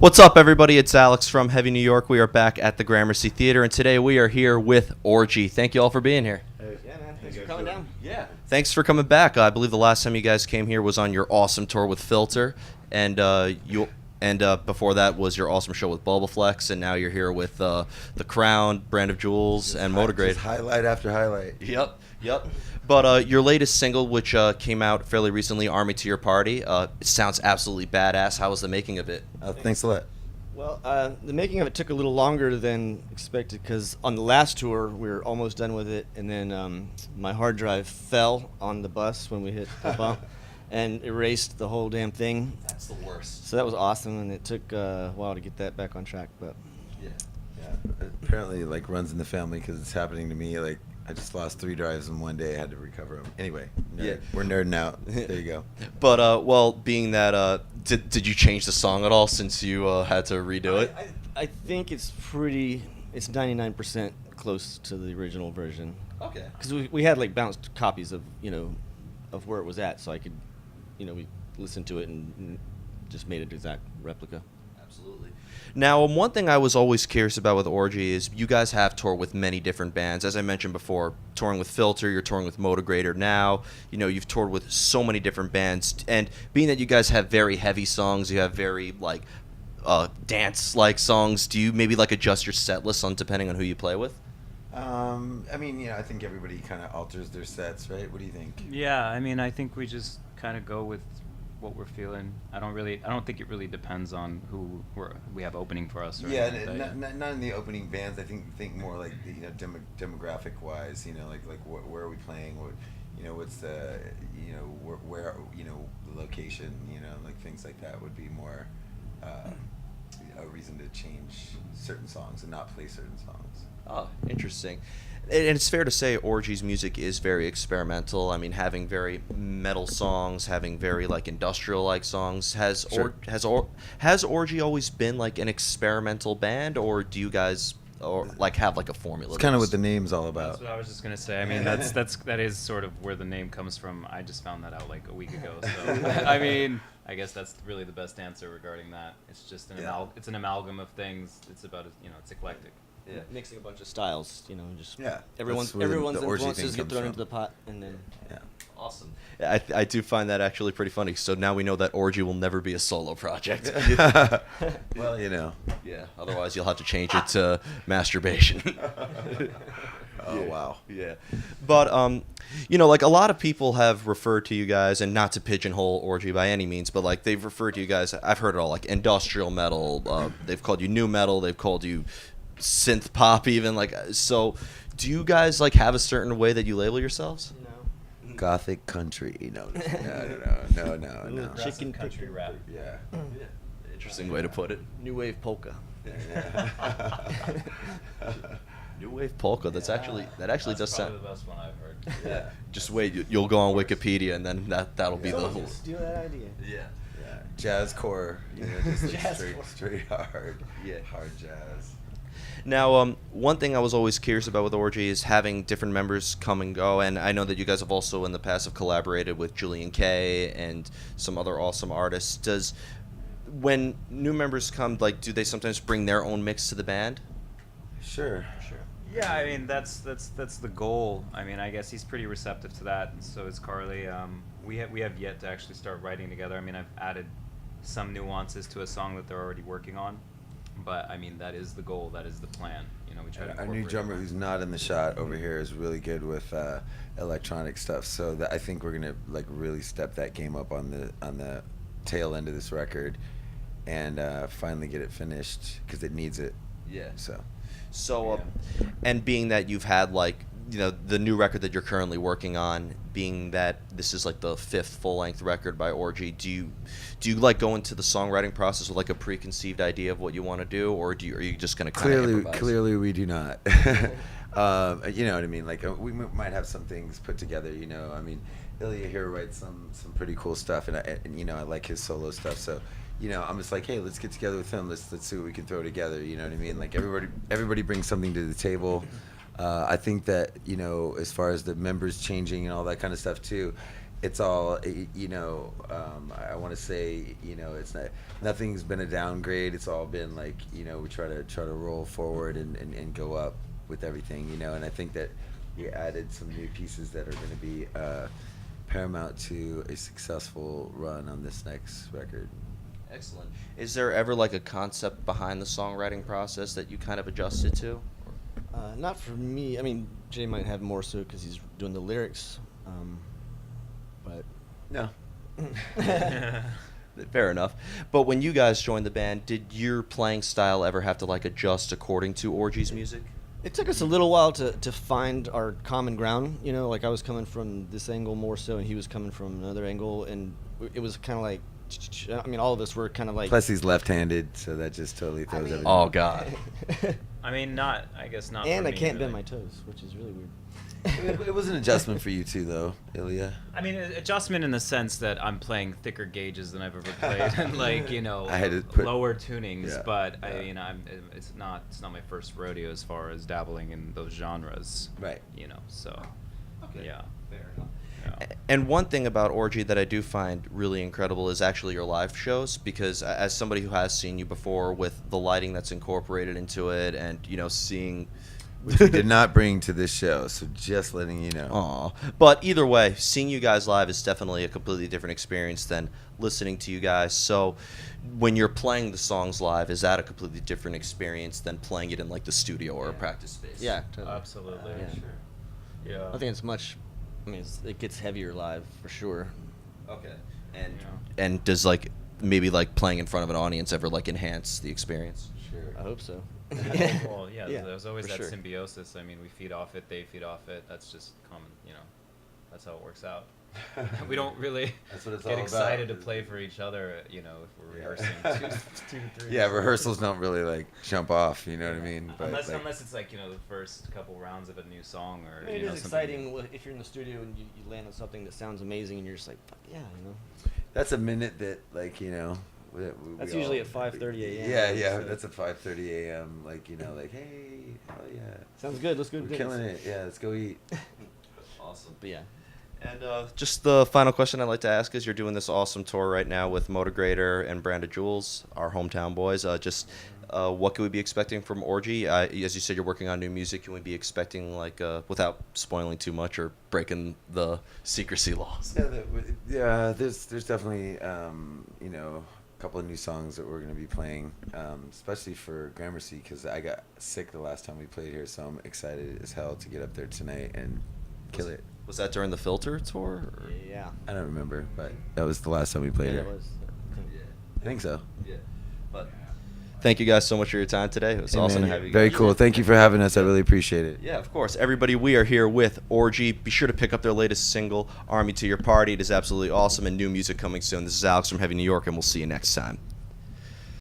What's up, everybody? It's Alex from Heavy New York. We are back at the Gramercy Theater, and today we are here with Orgy. Thank you all for being here. Yeah, man. Thanks for coming down. Yeah. Thanks for coming back. I believe the last time you guys came here was on your awesome tour with Filter, and before that was your awesome show with Bulbaflex, and now you're here with The Crown, Brand of Jewels, and Motorgrade. Highlight after highlight. Yep. But your latest single, which came out fairly recently, Army to Your Party, it sounds absolutely badass. How was the making of it? Thanks a lot. Well, the making of it took a little longer than expected because on the last tour we were almost done with it, and then my hard drive fell on the bus when we hit the bump and erased the whole damn thing. That's the worst. So that was awesome, and it took a while to get that back on track. But Yeah. Apparently, runs in the family because it's happening to me. I just lost 3 drives in one day. I had to recover them. Anyway, we're nerding out. There you go. But being that, did you change the song at all since you had to redo it? I think it's 99% close to the original version. Okay. Because we had bounced copies of of where it was at, so I could we listened to it and just made an exact replica. Absolutely. Now, one thing I was always curious about with Orgy is you guys have toured with many different bands. As I mentioned before, touring with Filter, you're touring with Motorgrader now. You've toured with so many different bands. And being that you guys have very heavy songs, you have very, dance-like songs, do you maybe, adjust your set list depending on who you play with? I think everybody kind of alters their sets, right? What do you think? Yeah, I think we just kind of go with what we're feeling. I don't think it really depends on who we have opening for us. Or Not in the opening bands. I think more demographic wise. Where are we playing? What's the where the location. Things like that would be more a reason to change certain songs and not play certain songs. Oh, interesting. And it's fair to say Orgy's music is very experimental. Having very metal songs, having very industrial songs. Has Orgy always been an experimental band, or do you guys have a formula? It's kind of what the name's all about. That's what I was just gonna say. That is sort of where the name comes from. I just found that out a week ago. So I guess that's really the best answer regarding that. It's just it's an amalgam of things. It's about it's eclectic. Yeah, mixing a bunch of styles, just everyone's everyone's influences get thrown into the pot, and then awesome. I do find that actually pretty funny. So now we know that Orgy will never be a solo project. Well, Yeah. Otherwise, you'll have to change it to masturbation. Oh wow. Yeah. But a lot of people have referred to you guys, and not to pigeonhole Orgy by any means, but they've referred to you guys. I've heard it all, industrial metal. They've called you new metal. They've called you synth pop, even. So do you guys have a certain way that you label yourselves? No. Gothic country. No. Chicken country rap. Yeah. Interesting way to put it. New wave polka. New wave polka. That actually does sound. The best one I've heard. Yeah. Just wait. You'll go on Wikipedia, and then that'll be the whole. Steal that idea. Yeah. Jazzcore. Just straight hard. Yeah. Hard jazz. Now, one thing I was always curious about with Orgy is having different members come and go, and I know that you guys have also in the past have collaborated with Julian Kay and some other awesome artists. When new members come, do they sometimes bring their own mix to the band? Sure. Yeah, that's the goal. I guess he's pretty receptive to that, and so is Carly. We have yet to actually start writing together. I've added some nuances to a song that they're already working on. But that is the goal. That is the plan. We try to. Our new drummer, who's not in the shot over here, is really good with electronic stuff. So I think we're gonna really step that game up on the tail end of this record, and finally get it finished because it needs it. Yeah. So, and being that you've had the new record that you're currently working on, being that this is the 5th full-length record by Orgy, do you go into the songwriting process with a preconceived idea of what you want to do, or are you just going to kind of improvise? Clearly we do not. You know what I mean? We might have some things put together. Ilya here writes some pretty cool stuff, and I like his solo stuff. So I'm just hey, let's get together with him. Let's see what we can throw together. You know what I mean? Everybody brings something to the table. I think that as far as the members changing and all that kind of stuff too, it's all you know. I want to say, you know, it's not, nothing's been a downgrade. It's all been like, you know, we try to roll forward and go up with everything, you know. And I think that we added some new pieces that are going to be paramount to a successful run on this next record. Excellent. Is there ever like a concept behind the songwriting process that you kind of adjusted to? Not for me. I mean, Jay might have more so because he's doing the lyrics. But No. Fair enough. But when you guys joined the band, did your playing style ever have to like adjust according to Orgy's music? it took us a little while to find our common ground. You know, like I was coming from this angle more so, and he was coming from another angle, and it was kind of like, I mean, all of us were kind of like. Plus, he's left-handed, so that just totally throws everything. Oh God. I mean, I guess not. And for I me, can't really. bend my toes, which is really weird. It was an adjustment for you too, though, Ilya. I mean, adjustment in the sense that I'm playing thicker gauges than I've ever played, and like, you know, I had to put- lower tunings. Yeah, but yeah. it's not my first rodeo as far as dabbling in those genres. Right. You know, so yeah. Fair enough. Yeah. And one thing about Orgy that I do find really incredible is actually your live shows, because as somebody who has seen you before with the lighting that's incorporated into it, and you know, seeing. Which we did not bring to this show, so just letting you know. Aw. But either way, seeing you guys live is definitely a completely different experience than listening to you guys. So when you're playing the songs live, is that a completely different experience than playing it in like the studio or a practice space? Yeah, totally. Absolutely. Yeah. Sure. Yeah. I think it's much. I mean, it gets heavier live for sure. Okay. And Yeah. and does like maybe like playing in front of an audience ever like enhance the experience? Sure. I hope so. Well, yeah, Yeah, there's always for that sure. symbiosis. I mean, we feed off it, they feed off it. That's just common, you know. That's how it works out. We don't really That's what it's get all excited about. to play for each other, you know, if we're Yeah. rehearsing two to three. Yeah, rehearsals don't really like jump off. You know what I mean? Unless like, it's like, you know, the first couple rounds of a new song, or I mean, you it know, is something- exciting if you're in the studio and you land on something that sounds amazing, and you're just like, fuck yeah, you know. that's a minute that, like, you know. That's usually at 5:30 a.m. Yeah, so- that's at 5:30 a.m. Like, you know, like, hey, hell yeah, Sounds good. Let's go. we're to killing Denny's. it. Yeah, let's go eat. Awesome. But yeah. And just the final question I'd like to ask is, you're doing this awesome tour right now with Motograder and Branded Jewels, our hometown boys. What can we be expecting from Orgy? As you said, you're working on new music. Can we be expecting, like, without spoiling too much or breaking the secrecy laws? Yeah, there's definitely you know, a couple of new songs that we're gonna be playing, especially for Gramercy, because I got sick the last time we played here, so I'm excited as hell to get up there tonight and kill it. Was that during the Filter tour? Or? Yeah. I don't remember, but that was the last time we played Yeah, here. it was. I think so. Yeah. But thank you guys so much for your time today. It was Hey, awesome man, to have you very guys. cool. Thank you for having us. I really appreciate it. Yeah, of course. Everybody, we are here with Orgy. Be sure to pick up their latest single, Army to Your Party. It is absolutely awesome, and new music coming soon. This is Alex from Heavy New York, and we'll see you next time.